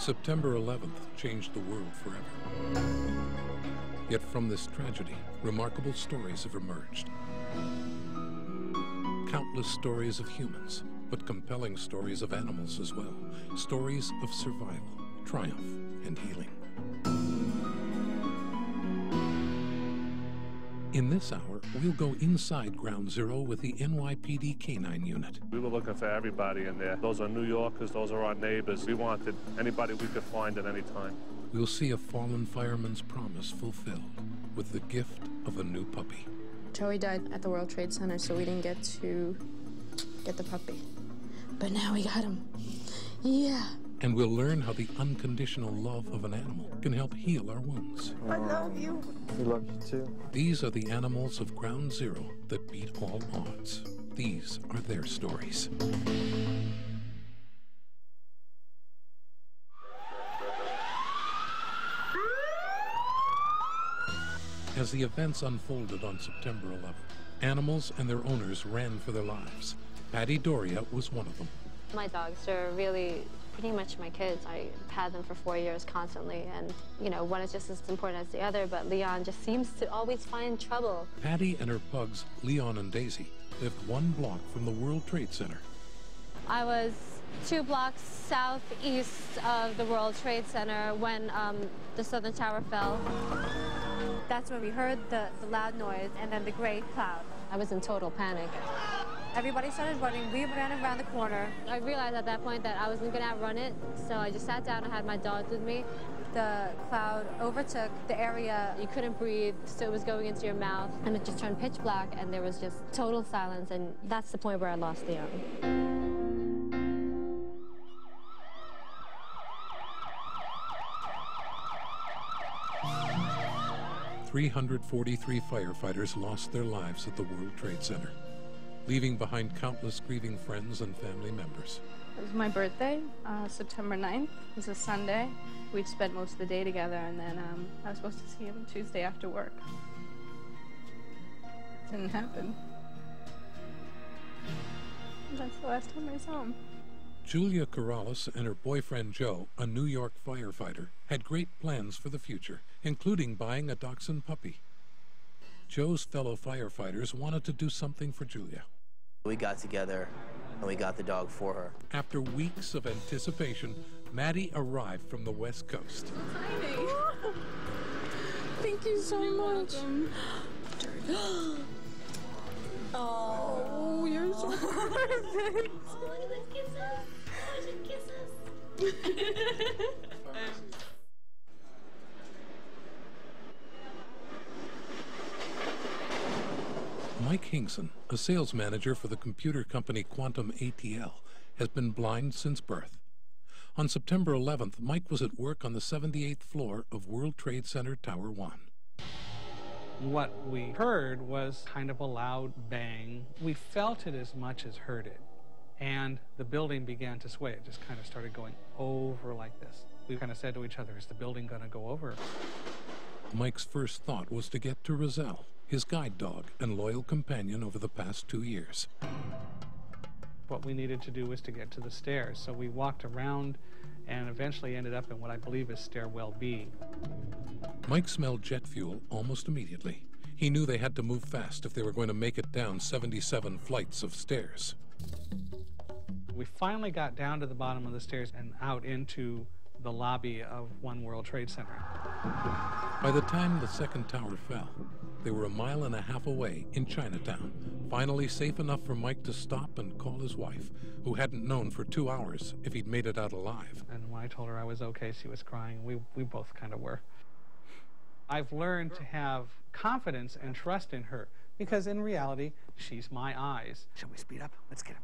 September 11th changed the world forever. Yet from this tragedy, remarkable stories have emerged. Countless stories of humans, but compelling stories of animals as well. Stories of survival, triumph, and healing. In this hour, we'll go inside Ground Zero with the NYPD K-9 unit. We were looking for everybody in there. Those are New Yorkers, those are our neighbors. We wanted anybody we could find at any time. We'll see a fallen fireman's promise fulfilled with the gift of a new puppy. Joey died at the World Trade Center, so we didn't get to get the puppy. But now we got him. Yeah. And we'll learn how the unconditional love of an animal can help heal our wounds. I love you. We love you too. These are the animals of Ground Zero that beat all odds. These are their stories. As the events unfolded on September 11th, animals and their owners ran for their lives. Patty Doria was one of them. My dogs are really pretty much my kids. I had them for 4 years constantly, and, you know, one is just as important as the other, but Leon just seems to always find trouble. Patty and her pugs, Leon and Daisy, lived 1 block from the World Trade Center. I was 2 blocks southeast of the World Trade Center when the Southern Tower fell. That's when we heard the loud noise and then the gray cloud. I was in total panic. Everybody started running. We ran around the corner. I realized at that point that I wasn't going to outrun it, so I just sat down and had my dogs with me. The cloud overtook the area. You couldn't breathe, so it was going into your mouth, and it just turned pitch black, and there was just total silence, and that's the point where I lost Leon. 343 firefighters lost their lives at the World Trade Center, leaving behind countless grieving friends and family members. It was my birthday, September 9th. It was a Sunday. We'd spent most of the day together, and then I was supposed to see him Tuesday after work. It didn't happen. That's the last time I saw him. Julia Corrales and her boyfriend Joe, a New York firefighter, had great plans for the future, including buying a dachshund puppy. Joe's fellow firefighters wanted to do something for Julia. We got together and we got the dog for her. After weeks of anticipation, Maddie arrived from the West Coast. Hi. Thank you so much. Oh, you're so perfect. Oh, look at those kisses. Oh, she kisses. Mike Hinkson, a sales manager for the computer company Quantum ATL, has been blind since birth. On September 11th, Mike was at work on the 78th floor of World Trade Center Tower 1. What we heard was kind of a loud bang. We felt it as much as heard it. And the building began to sway. It just kind of started going over like this. We kind of said to each other, is the building going to go over? Mike's first thought was to get to Roselle, his guide dog and loyal companion over the past 2 years. What we needed to do was to get to the stairs. So we walked around and eventually ended up in what I believe is stairwell B. Mike smelled jet fuel almost immediately. He knew they had to move fast if they were going to make it down 77 flights of stairs. We finally got down to the bottom of the stairs and out into the lobby of One World Trade Center. By the time the second tower fell, they were 1.5 miles away in Chinatown, finally safe enough for Mike to stop and call his wife, who hadn't known for 2 hours if he'd made it out alive. And when I told her I was okay, she was crying. We both kind of were. I've learned to have confidence and trust in her, because in reality, she's my eyes. Shall we speed up? Let's get him.